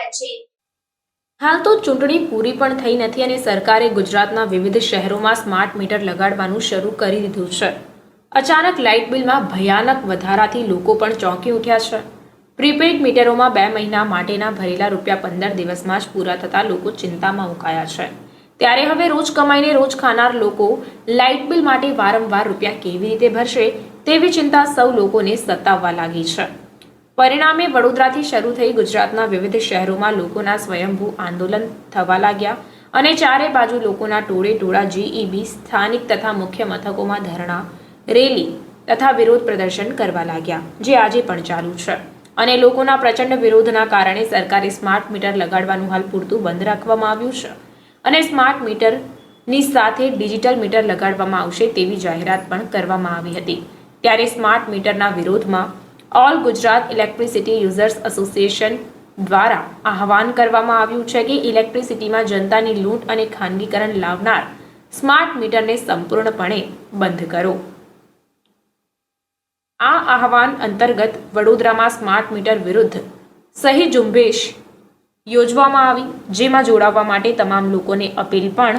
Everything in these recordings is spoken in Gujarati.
રહ્યા છે। હાલ તો ચૂંટણી પૂરી પણ થઈ નથી અને સરકારે ગુજરાતના વિવિધ શહેરોમાં સ્માર્ટ મીટર લગાડવાનું શરૂ કરી દીધું છે। અચાનક લાઇટ બિલમાં ભયાનક વધારાથી લોકો પણ ચોંકી ઉઠ્યા છે। પ્રીપેઇડ મીટરોમાં 2 મહિના માટેના ભરેલા ₹15 દિવસમાં જ પૂરા થતાં લોકો ચિંતામાં મુકાયા છે। ત્યારે હવે રોજ કમાઈને રોજ ખાનાર લોકો લાઇટ બિલ માટે વારંવાર રૂપિયા કેવી રીતે ભરશે તેવી ચિંતા સૌ લોકોને સતાવવા લાગી છે। પરિણામે વડોદરાથી શરૂ થઈ ગુજરાતના વિવિધ શહેરોમાં લોકોના સ્વયંભૂ આંદોલન થવા લાગ્યા અને ચારે બાજુ લોકોના ટોળે ટોળા જીઈબી સ્થાનિક તથા મુખ્ય મથકોમાં ધરણા, રેલી તથા વિરોધ પ્રદર્શન કરવા લાગ્યા, જે આજે પણ ચાલુ છે। અને લોકોના પ્રચંડ વિરોધના કારણે સરકારે સ્માર્ટ મીટર લગાડવાનું હાલ પૂરતું બંધ રાખવામાં આવ્યું છે અને સ્માર્ટ મીટરની સાથે ડિજિટલ મીટર લગાડવામાં આવશે તેવી જાહેરાત પણ કરવામાં આવી હતી। ત્યારે સ્માર્ટ મીટરના વિરોધમાં all Gujarat electricity users association દ્વારા આહવાન કરવામાં આવ્યું છે કે ઇલેક્ટ્રિસિટીમાં જનતાની લૂંટ અને ખાનગીકરણ લાવનાર સ્માર્ટ મીટરને સંપૂર્ણપણે બંધ કરો। આ આહવાન અંતર્ગત વડોદરામાં સ્માર્ટ મીટર વિરુદ્ધ સહી ઝુંબેશ યોજવામાં આવી, જેમાં જોડાવા માટે તમામ લોકોને અપીલ પણ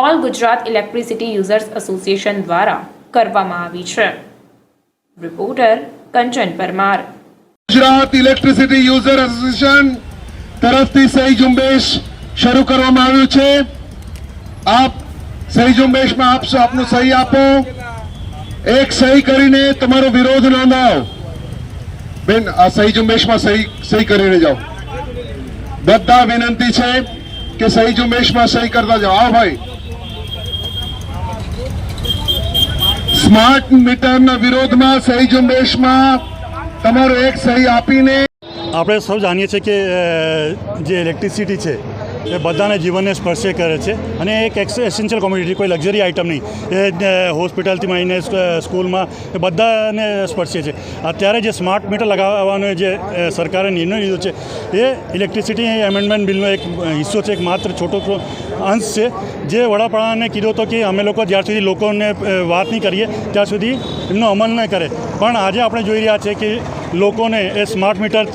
all Gujarat electricity users association દ્વારા કરવામાં આવી છે। Reporter Kanchan Parmar, Gujarat electricity user association તરફથી સહી ઝુંબેશ શરૂ કરવામાં આવ્યું છે। આપ સહી ઝુંબેશમાં આપશો, આપનું સહી આપો, એક સહી કરીને તમારો વિરોધ નોંધાવો। બેન, આ સહી ઝુંબેશમાં સહી કરીને જાઓ। બધા વિનંતી છે કે સહી ઝુંબેશમાં સહી કરતા જાઓ। આવો ભાઈ, સ્માર્ટ મીટરના વિરોધમાં સહી ઝુંબેશમાં તમારો એક સહી આપીને આપણે સૌ જાણીએ છીએ કે જે ઇલેક્ટ્રિસિટી છે એ બધાને જીવનને સ્પર્શે કરે છે અને એક એસેન્શિયલ કોમોડિટી, કોઈ લક્ઝરી આઇટમ નહીં। એ હોસ્પિટલથી માંડીને સ્કૂલમાં એ બધાને સ્પર્શે છે। અત્યારે જે સ્માર્ટ મીટર લગાવવાનો જે સરકારે નિર્ણય લીધો છે એ ઇલેક્ટ્રિસિટી એમેન્ડમેન્ટ બિલનો એક હિસ્સો છે, એક માત્ર છોટો અંશ છે, જે વડાપ્રધાને કીધો હતો કે અમે લોકો જ્યાર સુધી લોકોને વાત નહીં કરીએ ત્યાં સુધી એમનો અમલ ન કરે। પણ આજે આપણે જોઈ રહ્યા છીએ કે લોકોને એ સ્માર્ટ મીટર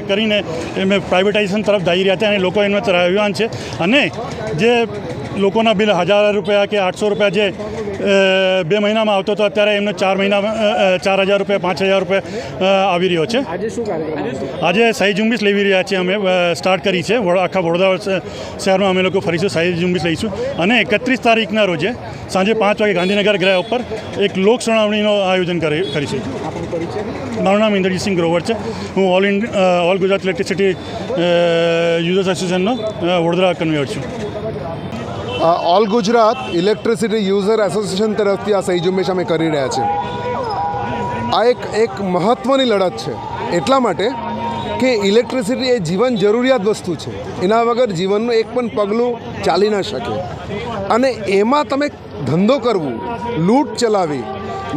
કરીને એમ પ્રાઇવેટાઇઝેશન તરફ જઈ રહ્યા છે અને લોકો એનો તરફ્યાન છે અને જે લોકોના બિલ ₹1000 કે ₹800 જે 2 મહિનામાં આવતો હતો, અત્યારે એમને 4 મહિનામાં ₹4000, ₹5000 આવી રહ્યો છે। આજે સહી ઝુંબેશ લઈ રહ્યા છીએ, અમે સ્ટાર્ટ કરી છે। આખા વડોદરા શહેરમાં અમે લોકો ફરીશું, સહી ઝુંબેશ લઈશું અને 31 તારીખના રોજે સાંજે 5 વાગે ગાંધીનગર ગ્રહ ઉપર એક લોક સુનાવણીનું આયોજન કરીશું। મારું નામ ઇન્દ્રજીતસિંહ ગ્રોવર છે। હું ઓલ ગુજરાત ઇલેક્ટ્રિસિટી યુઝર્સ એસોસિએશનનો વડોદરા કન્વીનર છું। All Gujarat electricity user association તરફથી આ સહી ઝુંબેશ અમે કરી રહ્યા છીએ। આ એક મહત્ત્વની લડત છે, એટલા માટે કે ઇલેક્ટ્રિસિટી એ જીવન જરૂરિયાત વસ્તુ છે। એના વગર જીવનનું એક પણ પગલું ચાલી ન શકે અને એમાં તમે ધંધો કરવું, લૂંટ ચલાવી,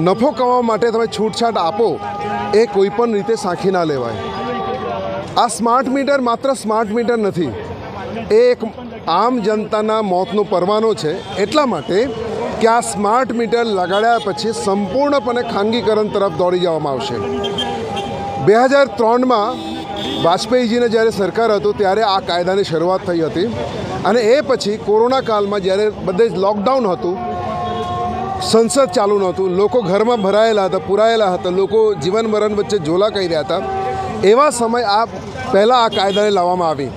નફો કમાવા માટે તમે છૂટછાટ આપો, એ કોઈ પણ રીતે સાંખી ના લેવાય। આ સ્માર્ટ મીટર માત્ર સ્માર્ટ મીટર નથી, એ એક આમ જનતાના મોતનો પરવાનો છે। એટલા માટે કે આ સ્માર્ટ મીટર લગાડ્યા પછી સંપૂર્ણપણે ખાનગીકરણ તરફ દોડી જવામાં આવશે। 2003માં વાજપેયીજીને જ્યારે સરકાર હતું ત્યારે આ કાયદાની શરૂઆત થઈ હતી અને એ પછી કોરોના કાળમાં જ્યારે બધે જ લોકડાઉન હતું, સંસદ ચાલુ નહોતું, લોકો ઘરમાં ભરાયેલા હતા, પુરાયેલા હતા, લોકો જીવન મરણ વચ્ચે ઝોલા કરી રહ્યા હતા, એવા સમય પહેલાં આ કાયદાને લાવવામાં આવી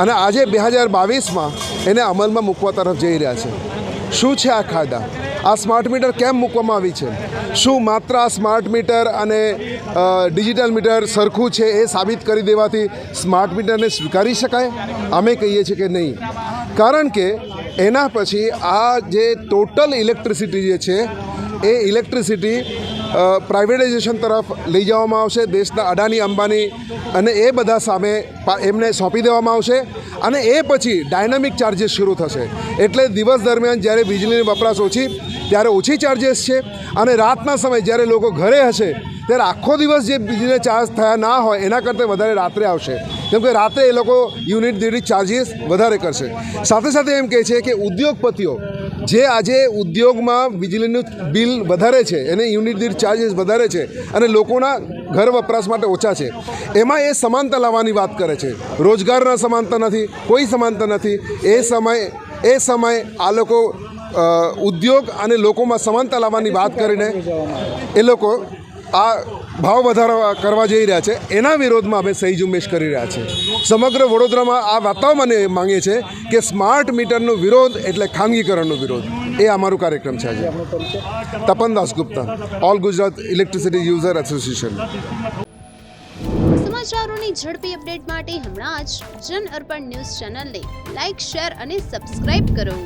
અને આજે 2022માં એને અમલમાં મૂકવા તરફ જઈ રહ્યા છે। શું છે આ કાયદા? આ સ્માર્ટ મીટર કેમ મૂકવામાં આવી છે? શું માત્ર આ સ્માર્ટ મીટર અને ડિજિટલ મીટર સરખું છે એ સાબિત કરી દેવાથી સ્માર્ટ મીટરને સ્વીકારી શકાય? અમે કહીએ છીએ કે નહીં, કારણ કે એના પછી આ જે ટોટલ ઇલેક્ટ્રિસિટી જે છે એ ઇલેક્ટ્રિસિટી પ્રાઇવેટાઇઝેશન તરફ લઈ જવામાં આવશે। દેશના અડાની, અંબાની અને એ બધા સામે એમને સોંપી દેવામાં આવશે અને એ પછી ડાયનામિક ચાર્જીસ શરૂ થશે। એટલે દિવસ દરમિયાન જ્યારે વીજળીની વપરાશ ઓછી ત્યારે ઓછી ચાર્જીસ છે અને રાતના સમયે જ્યારે લોકો ઘરે હશે ત્યારે આખો દિવસ જે વીજળીને ચાર્જ થયા ના હોય એના કરતાં વધારે રાત્રે આવશે, કેમ કે રાત્રે એ લોકો યુનિટ દીઠ ચાર્જીસ વધારે કરશે। સાથે સાથે એમ કહે છે કે ઉદ્યોગપતિઓ જે આજે ઉદ્યોગમાં વીજળીનું બિલ વધારે છે, એને યુનિટ દીઠ ચાર્જીસ વધારે છે અને લોકોના ઘર વપરાશ માટે ઓછા છે, એમાં એ સમાનતા લાવવાની વાત કરે છે. રોજગારના સમાનતા નથી, કોઈ સમાનતા નથી. એ સમયે આ લોકો ઉદ્યોગ અને લોકોમાં સમાનતા લાવવાની વાત કરીને એ લોકો આ ભાવ વધારો કરવા જઈ રહ્યા છે. એના વિરોધમાં અમે સહી ઝુંબેશ કરી રહ્યા છીએ. સમગ્ર વડોદરામાં આ બતાવવા માંગીએ છીએ કે સ્માર્ટ મીટરનો વિરોધ એટલે ખાનગીકરણનો વિરોધ. એ અમારો કાર્યક્રમ છે આજે. Tapan Dasgupta, all Gujarat electricity user association. સમાચારોની ઝડપી અપડેટ માટે હમણાં જ જન અર્પણ ન્યૂઝ ચેનલને લાઇક, શેર અને સબસ્ક્રાઇબ કરો.